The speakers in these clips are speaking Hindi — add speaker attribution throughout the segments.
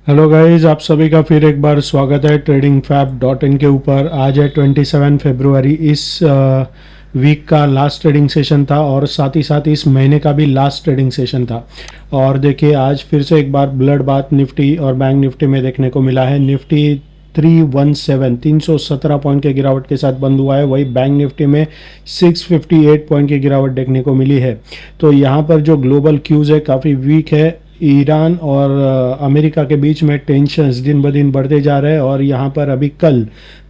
Speaker 1: हेलो गाइस, आप सभी का फिर एक बार स्वागत है tradingfab.in के ऊपर। आज है 27 फरवरी। इस वीक का लास्ट ट्रेडिंग सेशन था और साथ ही साथ इस महीने का भी लास्ट ट्रेडिंग सेशन था। और देखिए, आज फिर से एक बार ब्लड बाथ निफ्टी और बैंक निफ्टी में देखने को मिला है। निफ्टी 317 पॉइंट के गिरावट के साथ बंद हुआ है। वही बैंक निफ्टी में 658 पॉइंट की गिरावट देखने को मिली है। तो यहाँ पर जो ग्लोबल क्यूज़ है काफ़ी वीक है। ईरान और अमेरिका के बीच में टेंशन्स दिन ब दिन बढ़ते जा रहे हैं और यहाँ पर अभी कल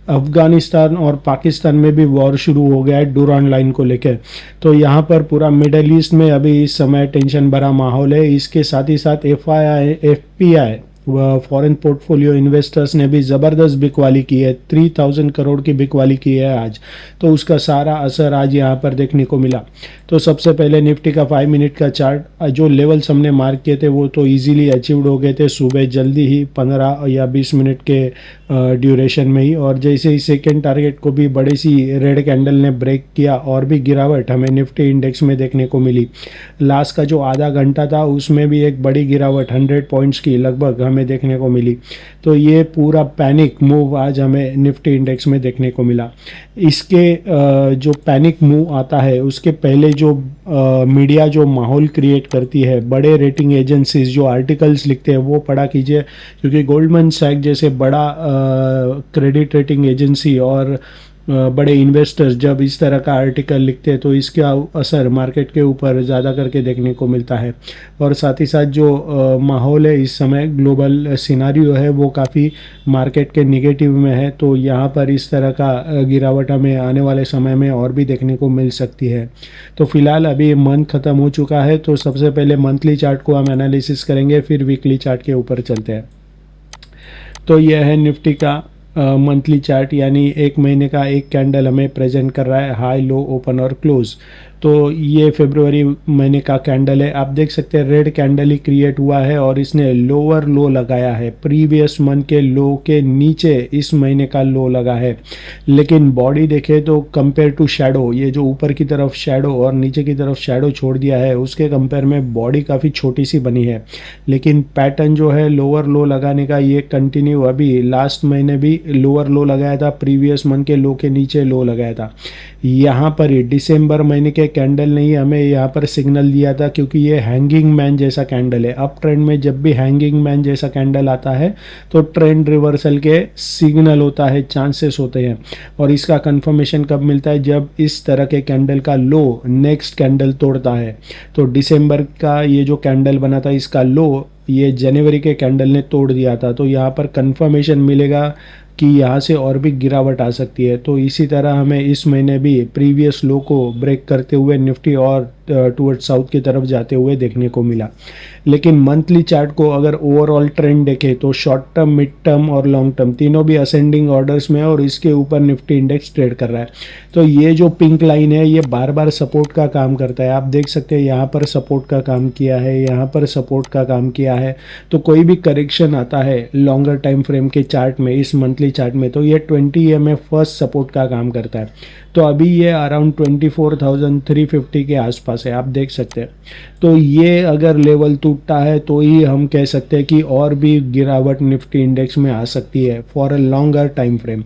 Speaker 1: अफगानिस्तान और पाकिस्तान में भी वॉर शुरू हो गया है डूरान लाइन को लेकर। तो यहाँ पर पूरा मिडल ईस्ट में अभी इस समय टेंशन भरा माहौल है। इसके साथ ही साथ एफपीआई व फॉरेन पोर्टफोलियो इन्वेस्टर्स ने भी ज़बरदस्त बिकवाली की है। 3000 करोड़ की बिकवाली की है आज। तो उसका सारा असर आज यहाँ पर देखने को मिला। तो सबसे पहले निफ्टी का 5 मिनट का चार्ट, जो लेवल्स हमने मार्क किए थे वो तो इजीली अचीव्ड हो गए थे सुबह जल्दी ही 15 या 20 मिनट के ड्यूरेशन में ही। और जैसे ही सेकेंड टारगेट को भी बड़ी सी रेड कैंडल ने ब्रेक किया और भी गिरावट हमें निफ्टी इंडेक्स में देखने को मिली। लास्ट का जो आधा घंटा था उसमें भी एक बड़ी गिरावट 100 पॉइंट्स की लगभग हमें देखने को मिली। तो ये पूरा पैनिक मूव आज हमें निफ्टी इंडेक्स में देखने को मिला। इसके जो पैनिक मूव आता है उसके पहले जो मीडिया जो माहौल क्रिएट करती है, बड़े रेटिंग एजेंसीज जो आर्टिकल्स लिखते हैं वो पढ़ा कीजिए, क्योंकि गोल्डमैन सैक जैसे बड़ा क्रेडिट रेटिंग एजेंसी और बड़े इन्वेस्टर्स जब इस तरह का आर्टिकल लिखते हैं तो इसका असर मार्केट के ऊपर ज़्यादा करके देखने को मिलता है। और साथ ही साथ जो माहौल है इस समय, ग्लोबल सिनारियो है वो काफ़ी मार्केट के निगेटिव में है। तो यहाँ पर इस तरह का गिरावट हमें आने वाले समय में और भी देखने को मिल सकती है। तो फिलहाल अभी मंथ ख़त्म हो चुका है, तो सबसे पहले मंथली चार्ट को हम एनालिसिस करेंगे, फिर वीकली चार्ट के ऊपर चलते हैं। तो यह है निफ्टी का मंथली चार्ट, यानी एक महीने का एक कैंडल हमें प्रेजेंट कर रहा है, हाई लो ओपन और क्लोज। तो ये फरवरी महीने का कैंडल है। आप देख सकते हैं रेड कैंडल ही क्रिएट हुआ है और इसने लोअर लो लगाया है। प्रीवियस मंथ के लो के नीचे इस महीने का लो लगा है। लेकिन बॉडी देखें तो कंपेयर टू शैडो, ये जो ऊपर की तरफ शैडो और नीचे की तरफ शैडो छोड़ दिया है उसके कंपेयर में बॉडी काफ़ी छोटी सी बनी है। लेकिन पैटर्न जो है लोअर लो लगाने का ये कंटिन्यू, अभी लास्ट महीने भी लोअर लो लगाया था, प्रीवियस मंथ के लो के नीचे लो लगाया था। यहाँ पर ही दिसंबर महीने के कैंडल ने ही हमें यहाँ पर सिग्नल दिया था, क्योंकि ये हैंगिंग मैन जैसा कैंडल है। अप ट्रेंड में जब भी हैंगिंग मैन जैसा कैंडल आता है तो ट्रेंड रिवर्सल के सिग्नल होता है, चांसेस होते हैं। और इसका कंफर्मेशन कब मिलता है? जब इस तरह के कैंडल का लो नेक्स्ट कैंडल तोड़ता है। तो दिसंबर का ये जो कैंडल बना था इसका लो ये जनवरी के कैंडल ने तोड़ दिया था। तो यहाँ पर कंफर्मेशन मिलेगा कि यहाँ से और भी गिरावट आ सकती है। तो इसी तरह हमें इस महीने भी प्रीवियस लो को ब्रेक करते हुए निफ्टी और टुवर्ड साउथ की तरफ जाते हुए देखने को मिला। लेकिन मंथली चार्ट को अगर ओवरऑल ट्रेंड देखें तो शॉर्ट टर्म, मिड टर्म और लॉन्ग टर्म तीनों भी असेंडिंग ऑर्डर्स में है और इसके ऊपर निफ्टी इंडेक्स ट्रेड कर रहा है। तो ये जो पिंक लाइन है ये बार बार सपोर्ट का काम करता है। आप देख सकते हैं यहाँ पर सपोर्ट का काम किया है, यहाँ पर सपोर्ट का काम किया है। तो कोई भी करेक्शन आता है लॉन्गर टाइम फ्रेम के चार्ट में, इस मंथली चार्ट में, तो ये 20 EMA फर्स्ट सपोर्ट का काम करता है। तो अभी ये अराउंड 24,350 के आसपास है, आप देख सकते हैं। तो ये अगर लेवल टूटता है तो ही हम कह सकते हैं कि और भी गिरावट निफ्टी इंडेक्स में आ सकती है for a longer time frame.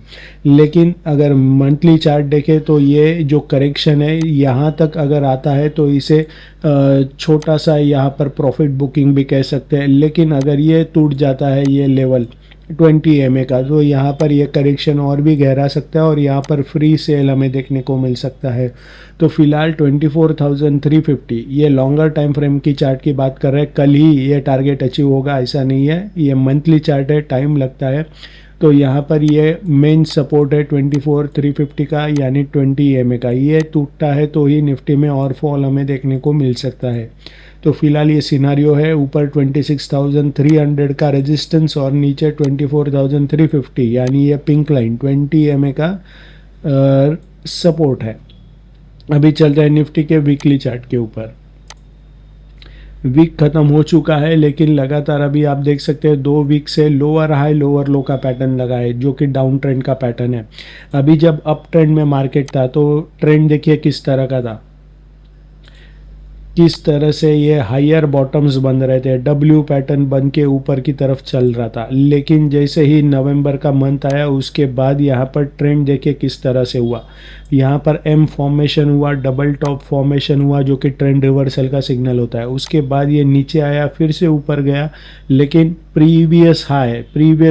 Speaker 1: लेकिन अगर मंथली चार्ट देखें तो ये जो करेक्शन है यहाँ तक अगर आता है तो इसे छोटा सा यहाँ पर प्रॉफिट बुकिंग भी कह सकते हैं। लेकिन अगर ये टूट जाता है ये लेवल 20 EMA का, तो यहाँ पर ये करेक्शन और भी गहरा सकता है और यहाँ पर फ्री सेल हमें देखने को मिल सकता है। तो फिलहाल 24,350 ये लॉन्गर टाइम फ्रेम की चार्ट की बात कर रहे हैं। कल ही ये टारगेट अचीव होगा ऐसा नहीं है, ये मंथली चार्ट है, टाइम लगता है। तो यहाँ पर ये मेन सपोर्ट है 24,350 का, यानी 20 EMA का। ये टूटता है तो ही निफ्टी में और फॉल हमें देखने को मिल सकता है। तो फिलहाल ये सिनारियो है, ऊपर 26,300 का रेजिस्टेंस और नीचे 24,350, यानी ये पिंक लाइन 20 EMA का सपोर्ट है। अभी चल रहा है निफ्टी के वीकली चार्ट के ऊपर। वीक खत्म हो चुका है लेकिन लगातार अभी आप देख सकते हैं 2 वीक से लोअर हाई लोअर लो का पैटर्न लगा है, जो कि डाउन ट्रेंड का पैटर्न है। अभी जब अप ट्रेंड में मार्केट था तो ट्रेंड देखिए किस तरह का था किस तरह से ये हायर बॉटम्स बन रहे थे, डब्ल्यू पैटर्न बन के ऊपर की तरफ चल रहा था। लेकिन जैसे ही नवंबर का मंथ आया उसके बाद यहाँ पर ट्रेंड देखिए किस तरह से हुआ। यहाँ पर एम फॉर्मेशन हुआ, डबल टॉप फॉर्मेशन हुआ जो कि ट्रेंड रिवर्सल का सिग्नल होता है। उसके बाद ये नीचे आया, फिर से ऊपर गया, लेकिन प्रीवियस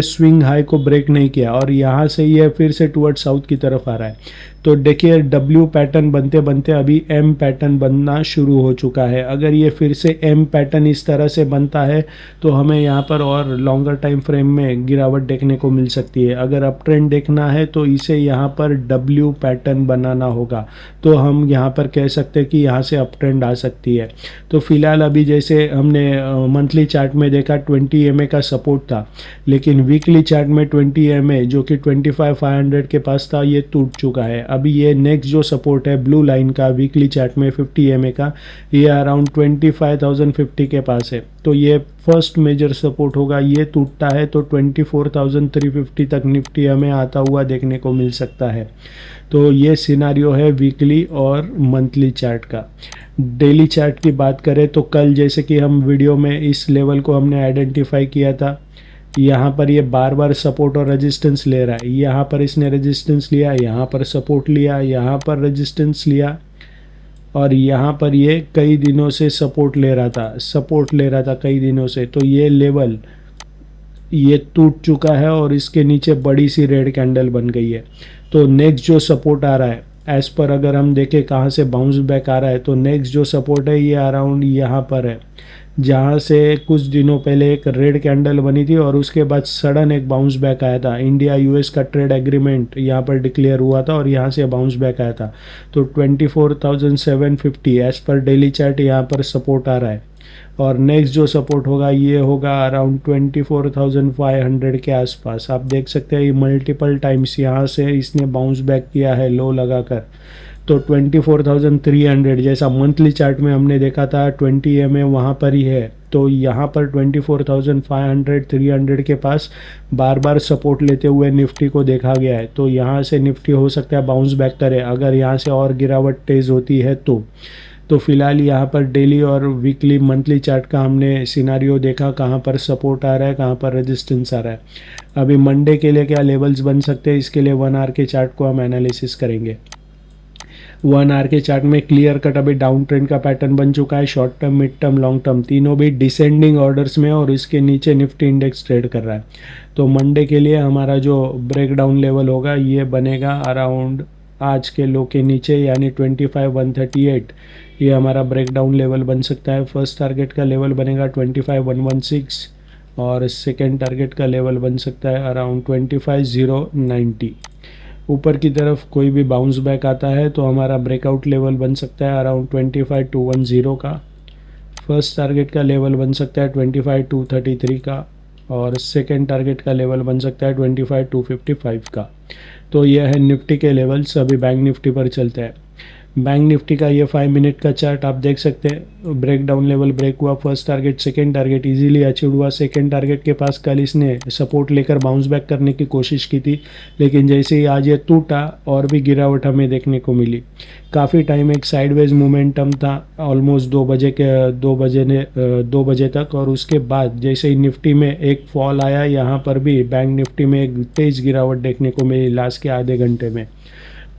Speaker 1: स्विंग हाई को ब्रेक नहीं किया और यहाँ से ये फिर से टुवर्ड साउथ की तरफ आ रहा है। तो देखिए डब्ल्यू पैटर्न बनते बनते अभी एम पैटर्न बनना शुरू हो चुका है। अगर ये फिर से एम पैटर्न इस तरह से बनता है तो हमें यहाँ पर और लॉन्गर टाइम फ्रेम में गिरावट देखने को मिल सकती है। अगर अप ट्रेंड देखना है तो इसे यहाँ पर डब्ल्यू पैटर्न बनाना होगा, तो हम यहाँ पर कह सकते हैं कि यहाँ से अप ट्रेंड आ सकती है। तो फिलहाल अभी जैसे हमने मंथली चार्ट में देखा 20 EMA का सपोर्ट था, लेकिन वीकली चार्ट में 20 EMA जो कि 25,500 के पास था ये टूट चुका है। अभी ये नेक्स्ट जो सपोर्ट है ब्लू लाइन का वीकली चार्ट में 50 EMA का, ये अराउंड 25,050 के पास है। तो ये फर्स्ट मेजर सपोर्ट होगा, ये टूटता है तो 24,350 तक निफ्टी हमें आता हुआ देखने को मिल सकता है। तो ये सिनारियो है वीकली और मंथली चार्ट का। डेली चार्ट की बात करें तो कल जैसे कि हम वीडियो में इस लेवल को हमने आइडेंटिफाई किया था, यहाँ पर ये बार बार सपोर्ट और रेजिस्टेंस ले रहा है। यहाँ पर इसने रेजिस्टेंस लिया, यहाँ पर सपोर्ट लिया, यहाँ पर रेजिस्टेंस लिया और यहाँ पर ये कई दिनों से सपोर्ट ले रहा था कई दिनों से। तो ये लेवल ये टूट चुका है और इसके नीचे बड़ी सी रेड कैंडल बन गई है। तो नेक्स्ट जो सपोर्ट आ रहा है एज पर अगर हम देखें कहाँ से बाउंस बैक आ रहा है, तो नेक्स्ट जो सपोर्ट है ये अराउंड यहाँ पर है, जहाँ से कुछ दिनों पहले एक रेड कैंडल बनी थी और उसके बाद सडन एक बाउंस बैक आया था। इंडिया यूएस का ट्रेड एग्रीमेंट यहाँ पर डिक्लेयर हुआ था और यहाँ से बाउंस बैक आया था। तो 24,750 एज पर डेली चार्ट यहाँ पर सपोर्ट आ रहा है और नेक्स्ट जो सपोर्ट होगा ये होगा अराउंड 24,500 के आसपास। आप देख सकते हैं मल्टीपल टाइम्स यहाँ से इसने बाउंस बैक किया है लो लगाकर। तो 24,300 जैसा मंथली चार्ट में हमने देखा था 20 EMA वहाँ पर ही है, तो यहाँ पर 24,500 300 के पास बार बार सपोर्ट लेते हुए निफ्टी को देखा गया है। तो यहाँ से निफ्टी हो सकता है बाउंस बैक करे अगर यहाँ से और गिरावट तेज़ होती है तो फिलहाल यहाँ पर डेली और वीकली मंथली चार्ट का हमने सिनारियो देखा, कहाँ पर सपोर्ट आ रहा है, कहाँ पर रेजिस्टेंस आ रहा है। अभी मंडे के लिए क्या लेवल्स बन सकते हैं, इसके लिए 1 आवर के चार्ट को हम एनालिसिस करेंगे। 1 आवर के चार्ट में क्लियर कट अभी डाउन ट्रेंड का पैटर्न बन चुका है। Short term, mid term, long term तीनों भी डिसेंडिंग ऑर्डर्स में और इसके नीचे निफ्टी इंडेक्स ट्रेड कर रहा है। तो मंडे के लिए हमारा जो ब्रेकडाउन लेवल होगा ये बनेगा अराउंड आज के लो के नीचे यानी 25,138, ये हमारा ब्रेकडाउन लेवल बन सकता है। फर्स्ट टारगेट का लेवल बनेगा 25,116 और सेकेंड टारगेट का लेवल बन सकता है अराउंड 25,090। ऊपर की तरफ कोई भी बाउंस बैक आता है तो हमारा ब्रेकआउट लेवल बन सकता है अराउंड 25,210 का। फर्स्ट टारगेट का लेवल बन सकता है 25,233 का और सेकेंड टारगेट का लेवल बन सकता है 25,255 का। तो यह है निफ्टी के लेवल्स। अभी बैंक निफ्टी पर चलते हैं। बैंक निफ्टी का ये 5 मिनट का चार्ट आप देख सकते हैं। ब्रेकडाउन लेवल ब्रेक हुआ, first target second target easily achieve हुआ। सेकंड टारगेट के पास कल इसने सपोर्ट लेकर बाउंस बैक करने की कोशिश की थी, लेकिन जैसे ही आज ये टूटा और भी गिरावट हमें देखने को मिली। काफ़ी टाइम एक साइडवेज मोमेंटम था ऑलमोस्ट 2 बजे तक और उसके बाद जैसे ही निफ्टी में एक फॉल आया, यहाँ पर भी बैंक निफ्टी में एक तेज़ गिरावट देखने को मिली लास्ट के आधे घंटे में।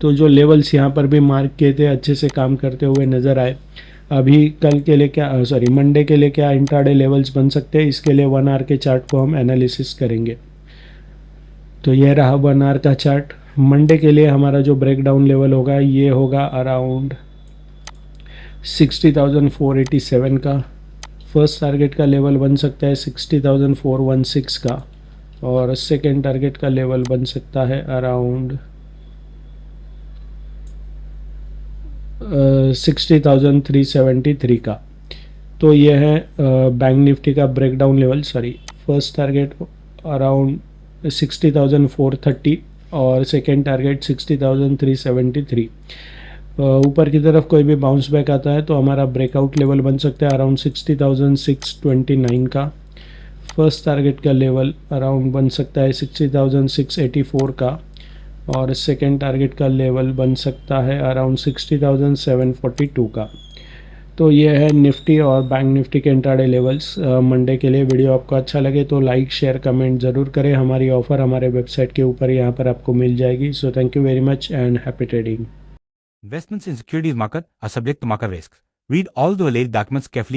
Speaker 1: तो जो लेवल्स यहाँ पर भी मार्क किए थे अच्छे से काम करते हुए नज़र आए। अभी कल के लिए क्या मंडे के लिए क्या इंट्राडे लेवल्स बन सकते हैं, इसके लिए 1 आवर के चार्ट को हम एनालिसिस करेंगे। तो ये रहा 1 आवर का चार्ट। मंडे के लिए हमारा जो ब्रेकडाउन लेवल होगा ये होगा अराउंड 60,487 का। फर्स्ट टारगेट का लेवल बन सकता है 60,416 का और सेकेंड टारगेट का लेवल बन सकता है अराउंड 60,373 का। तो ये है बैंक निफ्टी का breakdown level. First target around 60,430 और सेकेंड टारगेट 60,373। ऊपर की तरफ कोई भी बाउंस बैक आता है तो हमारा ब्रेकआउट लेवल बन सकता है अराउंड 60,629 का। फर्स्ट टारगेट का लेवल अराउंड बन सकता है 60,684 का और सेकेंड टारगेट का लेवल बन सकता है अराउंड 60,742 का। तो ये है निफ्टी और बैंक निफ्टी के इंट्राडे लेवल्स मंडे के लिए। वीडियो आपको अच्छा लगे तो लाइक शेयर कमेंट ज़रूर करें। हमारी ऑफ़र हमारे वेबसाइट के ऊपर यहाँ पर आपको मिल जाएगी। So thank you very much and happy trading.
Speaker 2: Investments in securities market are subject to market risks. Read all the related documents carefully.